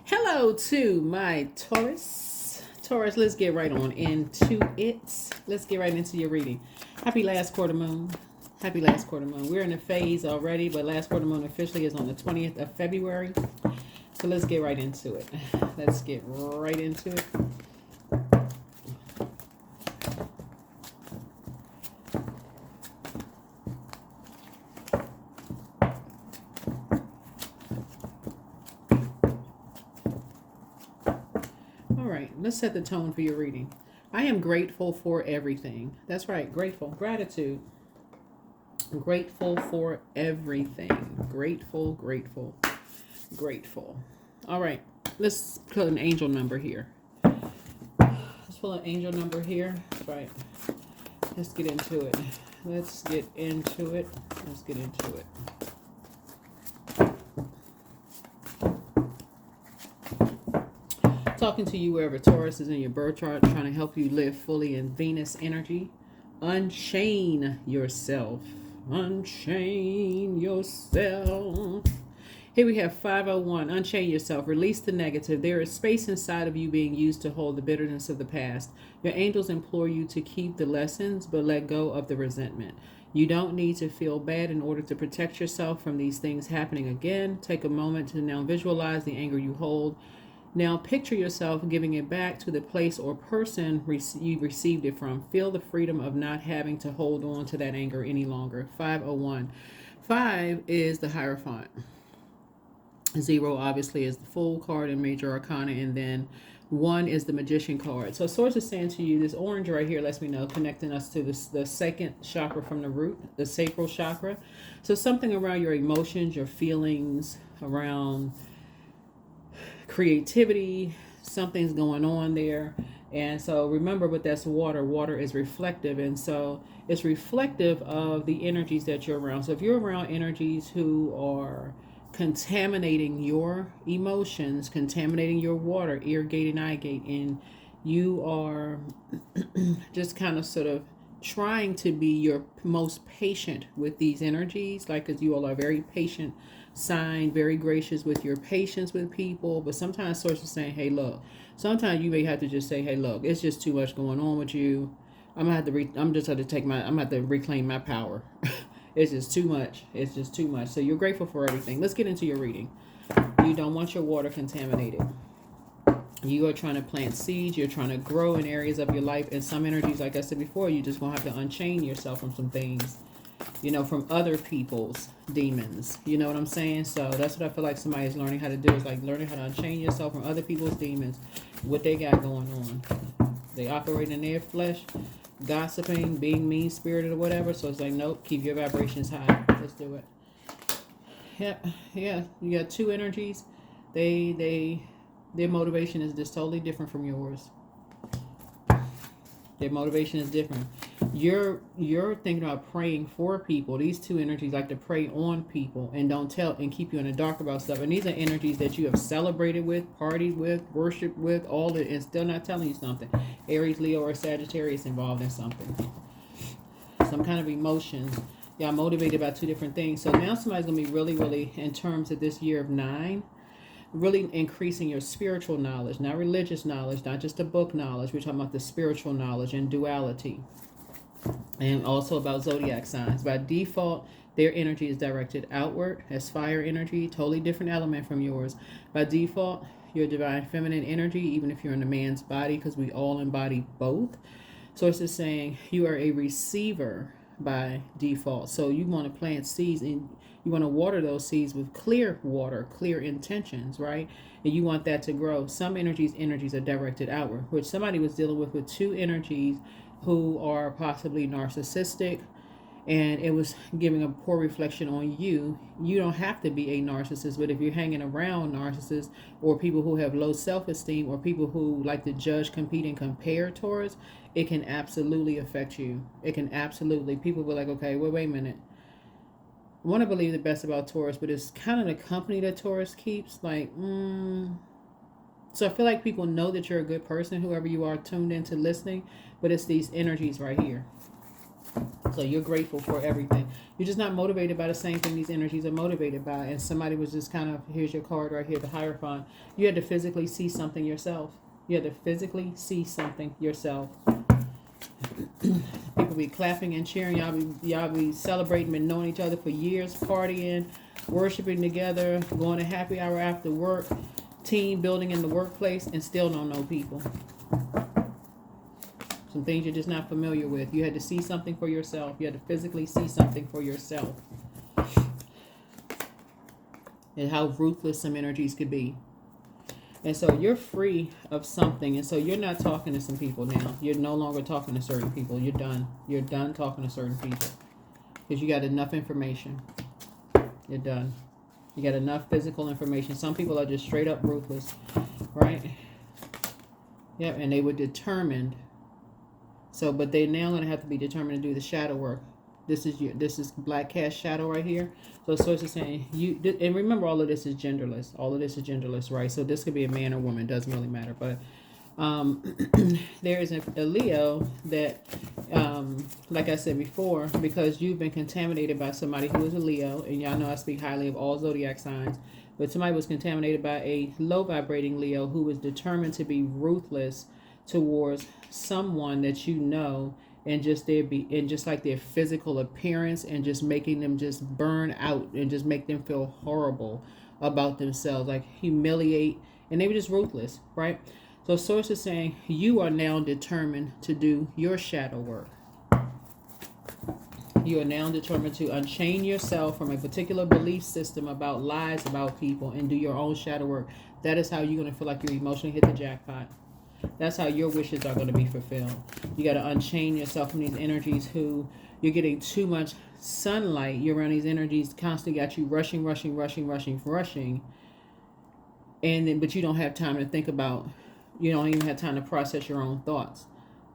Hello to my Taurus. Taurus, let's get right on into it. Let's get right into your reading. Happy last quarter moon. Happy last quarter moon. We're in a phase already, but last quarter moon officially is on the 20th of February. So let's get right into it. Let's get right into it. Let's set the tone for your reading. I am grateful for everything. That's right, grateful. Gratitude. Grateful for everything. Grateful, grateful, grateful. All right, let's put an angel number here. Let's pull an angel number here. That's right. Let's get into it. Let's get into it. Let's get into it. Talking to you wherever Taurus is in your birth chart, trying to help you live fully in Venus energy. Unchain yourself. Unchain yourself. Here we have 501. Unchain yourself. Release the negative. There is space inside of you being used to hold the bitterness of the past. Your angels implore you to keep the lessons, but let go of the resentment. You don't need to feel bad in order to protect yourself from these things happening again. Take a moment to now visualize the anger you hold. Now picture yourself giving it back to the place or person you received it from. Feel the freedom of not having to hold on to that anger any longer. 501. 5 is the Hierophant. 0 obviously is the Fool card in Major Arcana, and then 1 is the Magician card. So Source is saying to you, this orange right here lets me know, connecting us to the second chakra from the root, the sacral chakra. So something around your emotions, your feelings, around creativity, something's going on there. And so remember, but that's water is reflective, and so it's reflective of the energies that you're around. So if you're around energies who are contaminating your emotions, contaminating your water, ear gate and eye gate, and you are just kind of sort of trying to be your most patient with these energies, like, because you all are very patient sign, very gracious with your patience with people. But sometimes Source is saying, hey, look, sometimes you may have to just say, hey, look, it's just too much going on with you. I'm gonna have to I'm gonna have to reclaim my power. It's just too much. It's just too much. So you're grateful for everything. Let's get into your reading. You don't want your water contaminated. You are trying to plant seeds. You're trying to grow in areas of your life. And some energies, like I said before, you just gonna have to unchain yourself from some things, from other people's demons. You know what I'm saying? So that's what I feel like somebody is learning how to do, is like learning how to unchain yourself from other people's demons, what they got going on. They operate in their flesh, gossiping, being mean-spirited or whatever. So it's like, nope, keep your vibrations high. Let's do it. Yeah. You got two energies. Their motivation is just totally different from yours. Their motivation is different. You're thinking about praying for people. These two energies like to prey on people and don't tell and keep you in the dark about stuff. And these are energies that you have celebrated with, partied with, worshiped with, all that, and still not telling you something. Aries, Leo, or Sagittarius involved in something. Some kind of emotion. Y'all motivated by two different things. So now somebody's going to be really, really, in terms of this year of 9, really increasing your spiritual knowledge, not religious knowledge, not just the book knowledge. We're talking about the spiritual knowledge and duality. And also about zodiac signs. By default, their energy is directed outward as fire energy, totally different element from yours. By default, your divine feminine energy, even if you're in a man's body, because we all embody both. So it's just saying you are a receiver by default. So you want to plant seeds and you want to water those seeds with clear water, clear intentions, right? And you want that to grow. Some energies are directed outward, which somebody was dealing with two energies who are possibly narcissistic, and it was giving a poor reflection on you. You don't have to be a narcissist, but if you're hanging around narcissists or people who have low self-esteem or people who like to judge, compete, and compare towards, it can absolutely affect you. It can absolutely. People will like, okay, wait a minute. I want to believe the best about Taurus, but it's kind of the company that Taurus keeps. Like, So I feel like people know that you're a good person, whoever you are tuned into listening, but it's these energies right here. So you're grateful for everything. You're just not motivated by the same thing these energies are motivated by. And somebody was just kind of, here's your card right here, the Hierophant. You had to physically see something yourself. You had to physically see something yourself. People be clapping and cheering. Y'all be celebrating and knowing each other for years, partying, worshiping together, going to happy hour after work, team building in the workplace, and still don't know people. Some things you're just not familiar with. You had to see something for yourself. You had to physically see something for yourself. And how ruthless some energies could be. And so you're free of something. And so you're not talking to some people now. You're no longer talking to certain people. You're done. You're done talking to certain people. Because you got enough information. You're done. You got enough physical information. Some people are just straight up ruthless. Right? Yep. And they were determined. So, but they're now going to have to be determined to do the shadow work. This is Black Cat shadow right here. So source is saying and remember, all of this is genderless. All of this is genderless, right? So this could be a man or woman, doesn't really matter. But there is a Leo that, like I said before, because you've been contaminated by somebody who is a Leo, and y'all know I speak highly of all zodiac signs, but somebody was contaminated by a low vibrating Leo who was determined to be ruthless towards someone that you know, and just like their physical appearance, and just making them just burn out and just make them feel horrible about themselves, like humiliate, and they were just ruthless, right? So source is saying you are now determined to do your shadow work. You are now determined to unchain yourself from a particular belief system about lies about people and do your own shadow work. That is how you're going to feel like you emotionally hit the jackpot. That's how your wishes are going to be fulfilled. You got to unchain yourself from these energies who you're getting too much sunlight. You're around these energies constantly got you rushing. And then, but you don't have time to think about, you don't even have time to process your own thoughts.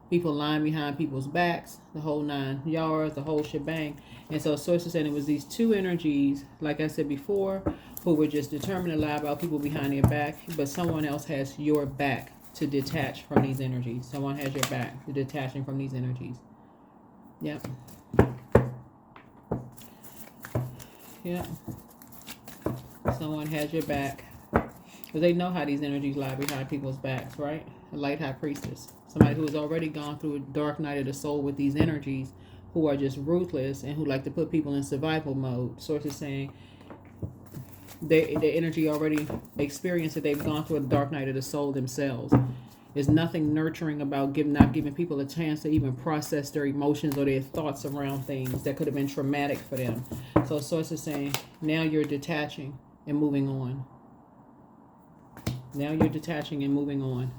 People lying behind people's backs, the whole 9 yards, the whole shebang. And so sources said it was these two energies, like I said before, who were just determined to lie about people behind their back, but someone else has your back to detach from these energies. Someone has your back to detaching from these energies. Yep. Yep. Someone has your back. Because they know how these energies lie behind people's backs, right? A light high priestess. Somebody who has already gone through a dark night of the soul with these energies, who are just ruthless and who like to put people in survival mode. Source is saying the energy already experienced that they've gone through a dark night of the soul themselves. There's nothing nurturing about not giving people a chance to even process their emotions or their thoughts around things that could have been traumatic for them. So source is saying now you're detaching and moving on. Now you're detaching and moving on.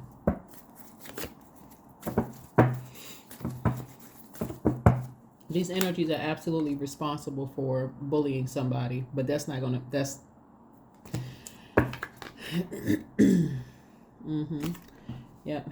These energies are absolutely responsible for bullying somebody, but that's not gonna, that's Yep.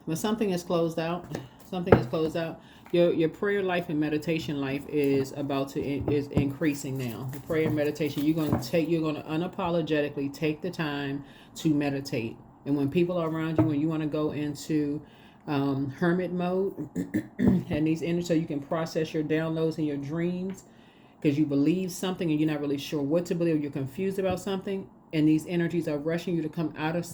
But something is closed out. Something is closed out. Your prayer life and meditation life is is increasing now. The prayer and meditation, you're going to unapologetically take the time to meditate. And when people are around you, when you want to go into hermit mode, and these energies, so you can process your downloads and your dreams, because you believe something and you're not really sure what to believe, you're confused about something, and these energies are rushing you to come out of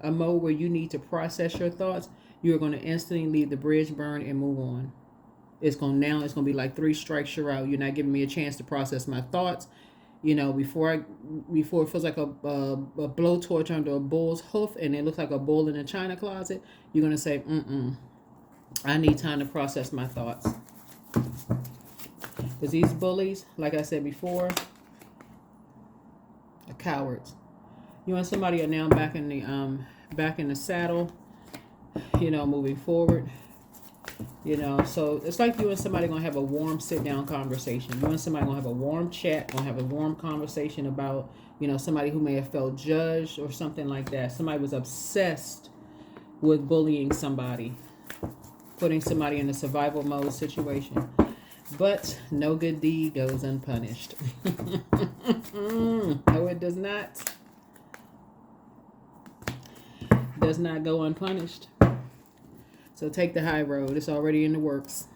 a mode where you need to process your thoughts. You're going to instantly leave the bridge burn and move on. It's going to be like 3 strikes, you're out. You're not giving me a chance to process my thoughts. You know, before it feels like a blowtorch under a bull's hoof and it looks like a bull in a china closet, you're going to say, I need time to process my thoughts. Because these bullies, like I said before, are cowards. You and somebody are now back in the saddle, you know, moving forward. You know, so it's like you and somebody going to have a warm sit-down conversation. You and somebody going to have a warm chat, going to have a warm conversation about, you know, somebody who may have felt judged or something like that. Somebody was obsessed with bullying somebody, putting somebody in a survival mode situation. But no good deed goes unpunished. No, it does not. Does not go unpunished. So take the high road. It's already in the works.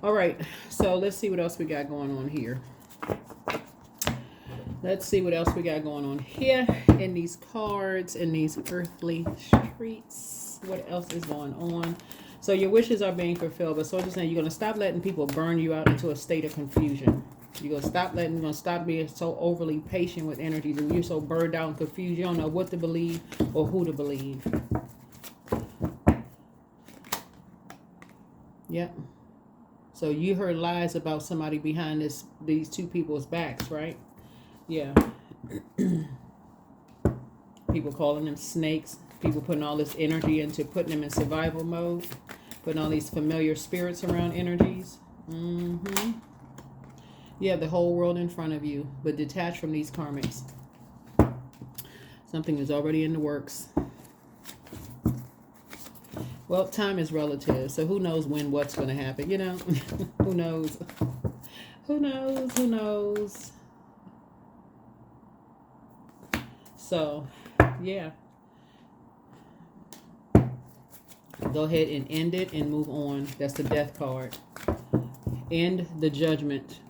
All right. So let's see what else we got going on here. Let's see what else we got going on here in these cards, in these earthly streets. What else is going on? So your wishes are being fulfilled, but so just saying you're going to stop letting people burn you out into a state of confusion. You're going to stop being so overly patient with energies. And you're so burned out and confused, you don't know what to believe or who to believe. Yep. So you heard lies about somebody behind these two people's backs, right? Yeah. People calling them snakes. People putting all this energy into putting them in survival mode. Putting all these familiar spirits around energies. Mm-hmm. You have the whole world in front of you, but detached from these karmics. Something is already in the works. Well, time is relative, so who knows when what's going to happen, you know? Who knows? Who knows? Who knows? So, yeah. Go ahead and end it and move on. That's the death card. End the judgment.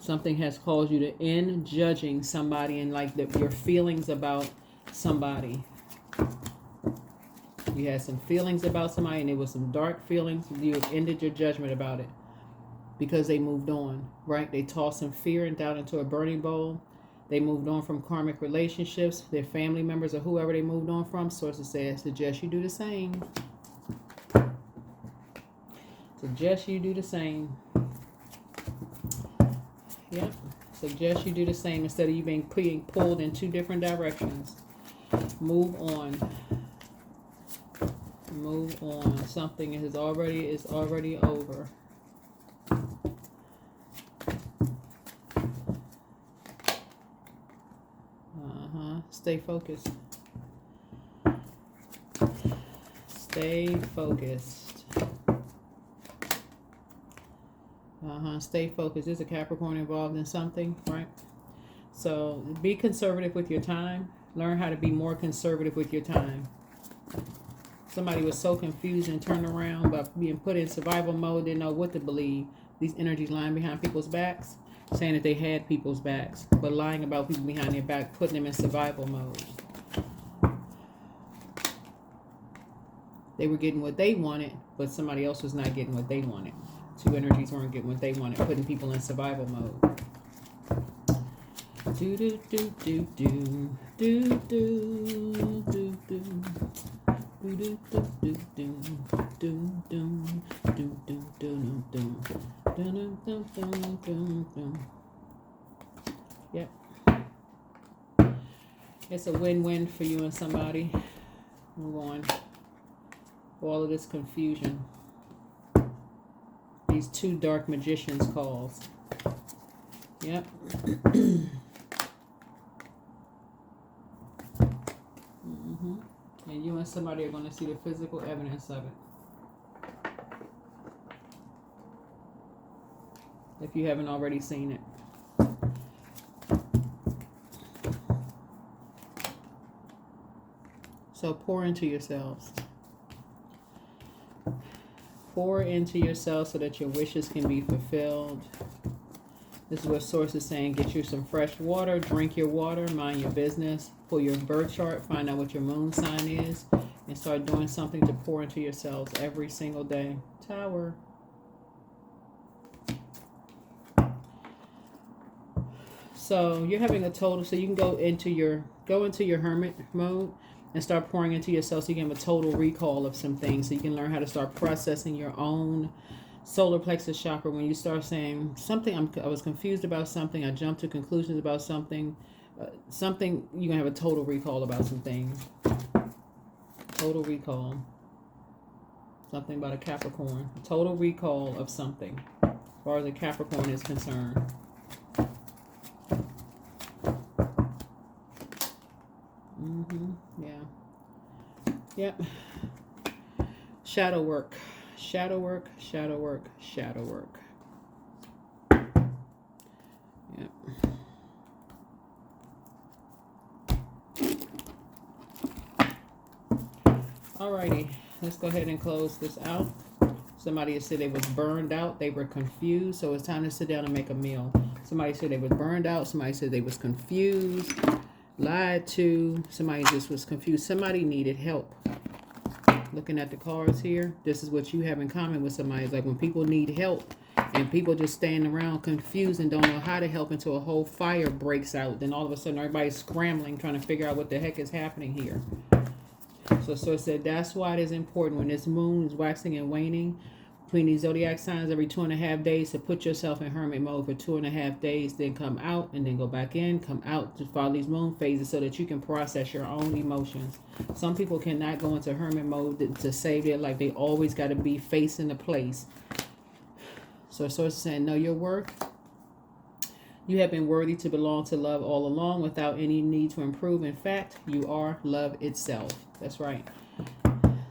Something has caused you to end judging somebody and like your feelings about somebody. You had some feelings about somebody and it was some dark feelings. You have ended your judgment about it because they moved on, right? They tossed some fear and doubt into a burning bowl. They moved on from karmic relationships, their family members or whoever they moved on from. Sources say, suggest you do the same. Suggest you do the same. Yep. Suggest you do the same instead of you being pulled in two different directions. Move on. Move on. Something is already over. Stay focused. Stay focused. Stay focused. There's a Capricorn involved in something, right? So be conservative with your time. Learn how to be more conservative with your time. Somebody was so confused and turned around by being put in survival mode, didn't know what to believe. These energies lying behind people's backs, saying that they had people's backs, but lying about people behind their back, putting them in survival mode. They were getting what they wanted, but somebody else was not getting what they wanted. Two energies weren't getting what they wanted, putting people in survival mode. Do do do do do do do do do. Yep. It's a win-win for you and somebody. Move on. All of this confusion. These two dark magicians calls. Yep. And you and somebody are going to see the physical evidence of it. If you haven't already seen it. So pour into yourselves. Pour into yourself so that your wishes can be fulfilled. This is what Source is saying. Get you some fresh water. Drink your water. Mind your business. Pull your birth chart. Find out what your moon sign is. And start doing something to pour into yourselves every single day. Tower. So you're having a total. So you can go into your hermit mode and start pouring into yourself so you can have a total recall of some things. So you can learn how to start processing your own solar plexus chakra. When you start saying something, I was confused about something, I jumped to conclusions about something, something, you're going to have a total recall about some things. Total recall. Something about a Capricorn. Total recall of something as far as a Capricorn is concerned. Yeah. Yep. Shadow work. Shadow work, shadow work, shadow work. Yep. Alrighty, let's go ahead and close this out. Somebody said they was burned out, they were confused, so it's time to sit down and make a meal. Somebody said they was burned out, somebody said they was confused, lied to, somebody just was confused, somebody needed help. Looking at the cards here, this is what you have in common with somebody. It's like when people need help and people just stand around confused and don't know how to help until a whole fire breaks out. Then all of a sudden everybody's scrambling trying to figure out what the heck is happening here. So it said that's why it is important when this moon is waxing and waning between these zodiac signs every 2.5 days to put yourself in hermit mode for 2.5 days, then come out and then go back in, come out to follow these moon phases so that you can process your own emotions. Some people cannot go into hermit mode to save their life. They always got to be facing the place. So it's saying, know your worth. You have been worthy to belong to love all along without any need to improve. In fact, you are love itself. That's right.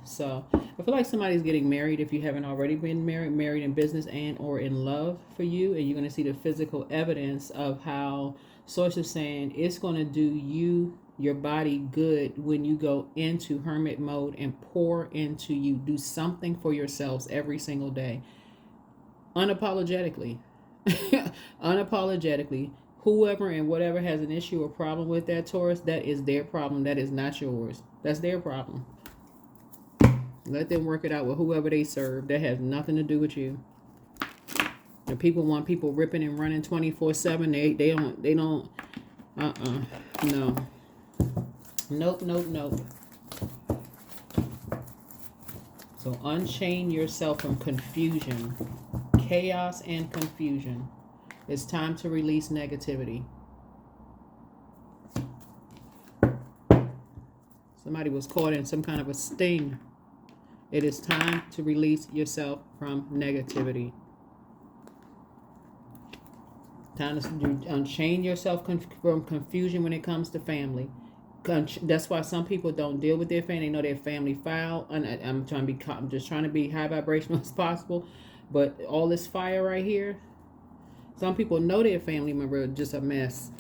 So I feel like somebody's getting married if you haven't already been married in business and or in love for you. And you're going to see the physical evidence of how Source is saying it's going to do you, your body good when you go into hermit mode and pour into you. Do something for yourselves every single day. Unapologetically. Unapologetically. Whoever and whatever has an issue or problem with that, Taurus, that is their problem. That is not yours. That's their problem. Let them work it out with whoever they serve. That has nothing to do with you. The people want people ripping and running 24/7. They don't. No. Nope. So unchain yourself from confusion, chaos, and confusion. It's time to release negativity. Somebody was caught in some kind of a sting. It is time to release yourself from negativity. Time to unchain yourself from confusion when it comes to family. That's why some people don't deal with their family. They know their family foul. And I'm just trying to be high vibrational as possible. But all this fire right here, some people know their family member is just a mess.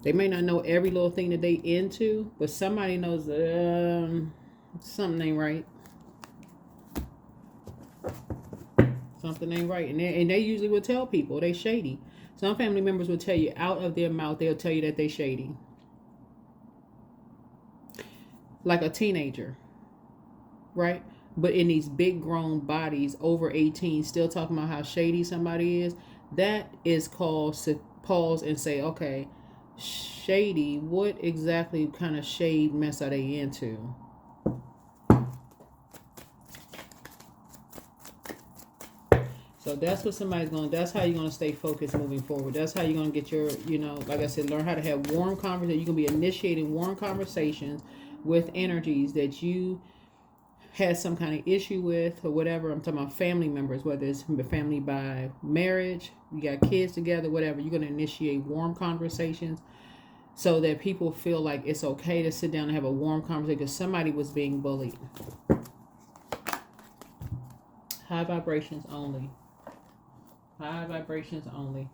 They may not know every little thing that they into, but somebody knows something ain't right. Something ain't right. And they usually will tell people they shady. Some family members will tell you out of their mouth, they'll tell you that they shady. Like a teenager, right? But in these big grown bodies over 18, still talking about how shady somebody is. That is called to pause and say, okay, shady, what exactly kind of shade mess are they into? So that's what somebody's going to, that's how you're going to stay focused moving forward. That's how you're going to get your, like I said, learn how to have warm conversations. You're going to be initiating warm conversations with energies that you had some kind of issue with or whatever. I'm talking about family members, whether it's family by marriage, you got kids together, whatever. You're going to initiate warm conversations so that people feel like it's okay to sit down and have a warm conversation because somebody was being bullied. High vibrations only. High vibrations only.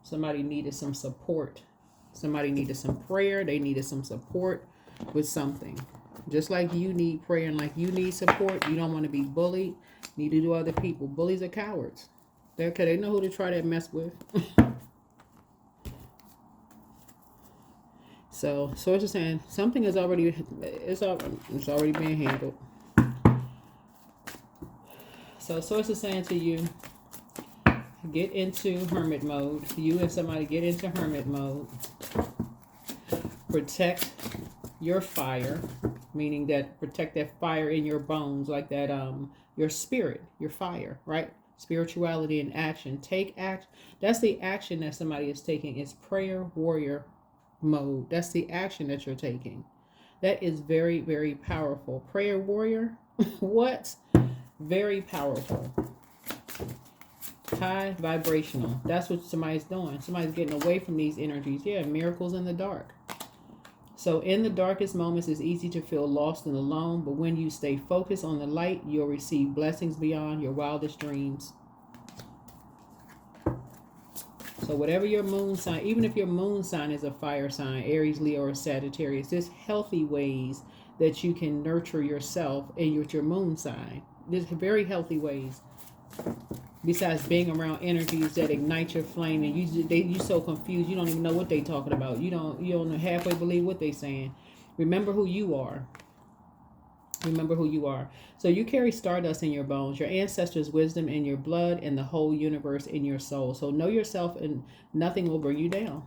Somebody needed some support. Somebody needed some prayer. They needed some support with something. Just like you need prayer and like you need support, you don't want to be bullied, neither do other people. Bullies are cowards. They know who to try that mess with. So Source is saying something is already, it's already being handled. So Source is saying to you, get into hermit mode. You and somebody get into hermit mode. Protect your fire, meaning that protect that fire in your bones, like that your spirit, your fire, right? Spirituality and action. Take action. That's the action that somebody is taking. It's prayer warrior mode. That's the action that you're taking. That is very, very powerful. Prayer warrior. What? Very powerful. High vibrational. That's what somebody's doing. Somebody's getting away from these energies. Yeah, miracles in the dark. So in the darkest moments, it's easy to feel lost and alone, but when you stay focused on the light, you'll receive blessings beyond your wildest dreams. So whatever your moon sign, even if your moon sign is a fire sign, Aries, Leo, or Sagittarius, there's healthy ways that you can nurture yourself and with your moon sign. There's very healthy ways. Besides being around energies that ignite your flame, and you so confused, you don't even know what they talking about. You don't halfway believe what they saying. Remember who you are. Remember who you are. So you carry stardust in your bones, your ancestors' wisdom in your blood, and the whole universe in your soul. So know yourself, and nothing will bring you down.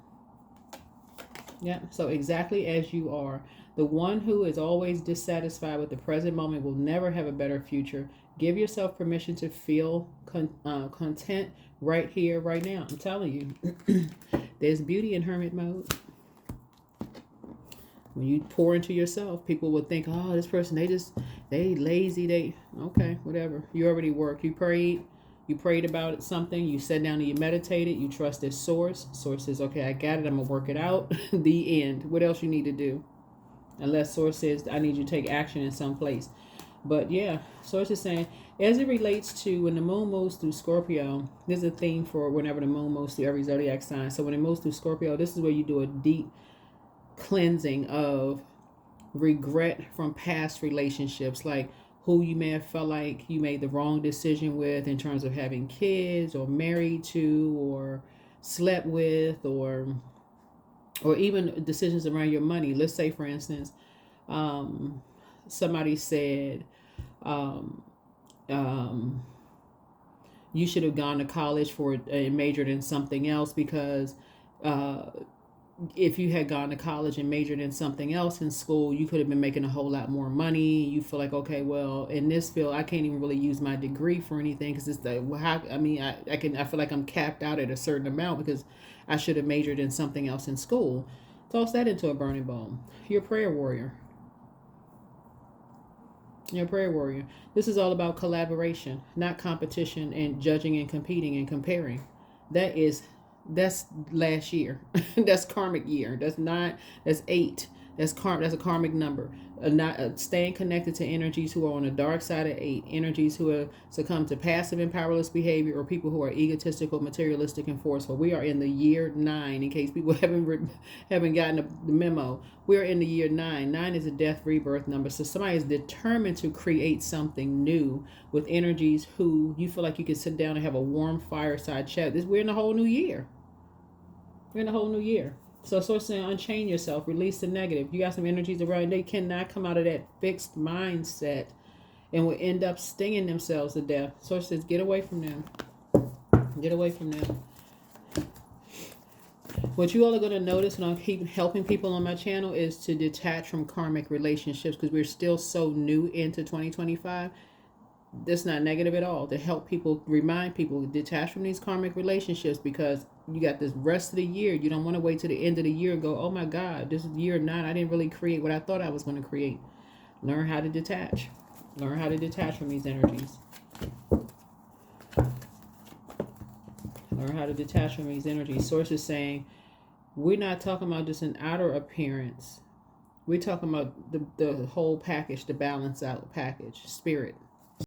Yeah. So exactly as you are. The one who is always dissatisfied with the present moment will never have a better future. Give yourself permission to feel content right here, right now. I'm telling you, there's beauty in hermit mode. When you pour into yourself, people will think, oh, this person, they lazy, okay, whatever. You already worked. You prayed about something. You sat down and you meditated. You trusted source. Source says, okay, I got it. I'm going to work it out. The end. What else you need to do? Unless source says, I need you to take action in some place. But yeah, source is saying, as it relates to when the moon moves through Scorpio, there's a theme for whenever the moon moves through every zodiac sign. So when it moves through Scorpio, this is where you do a deep cleansing of regret from past relationships, like who you may have felt like you made the wrong decision with in terms of having kids or married to or slept with, or even decisions around your money. Let's say, for instance, somebody said you should have gone to college for and majored in something else, because if you had gone to college and majored in something else in school, you could have been making a whole lot more money. You feel like, okay, well, in this field, I can't even really use my degree for anything, because it's the, I feel like I'm capped out at a certain amount because I should have majored in something else in school. Toss that into a burning bowl. You're a prayer warrior. You're a prayer warrior. This is all about collaboration, not competition and judging and competing and comparing. That's last year. That's karmic year. That's 8. That's a karmic number. Staying connected to energies who are on the dark side of 8, energies who have succumbed to passive and powerless behavior, or people who are egotistical, materialistic, and forceful. We are in the year 9, in case people haven't gotten the memo. We're in the year 9. 9 is a death rebirth number. So somebody is determined to create something new with energies who you feel like you can sit down and have a warm fireside chat. We're in a whole new year. We're in a whole new year. So source saying, unchain yourself, release the negative. You got some energies around, they cannot come out of that fixed mindset and will end up stinging themselves to death. Source says, get away from them. Get away from them. What you all are going to notice when I keep helping people on my channel is to detach from karmic relationships, because we're still so new into 2025. That's not negative at all. To help people, remind people, detach from these karmic relationships, because you got this rest of the year. You don't want to wait to the end of the year and go, oh my God, this is year 9. I didn't really create what I thought I was going to create. Learn how to detach. Learn how to detach from these energies. Learn how to detach from these energies. Source is saying, we're not talking about just an outer appearance. We're talking about the whole package, the balance out package, spirit.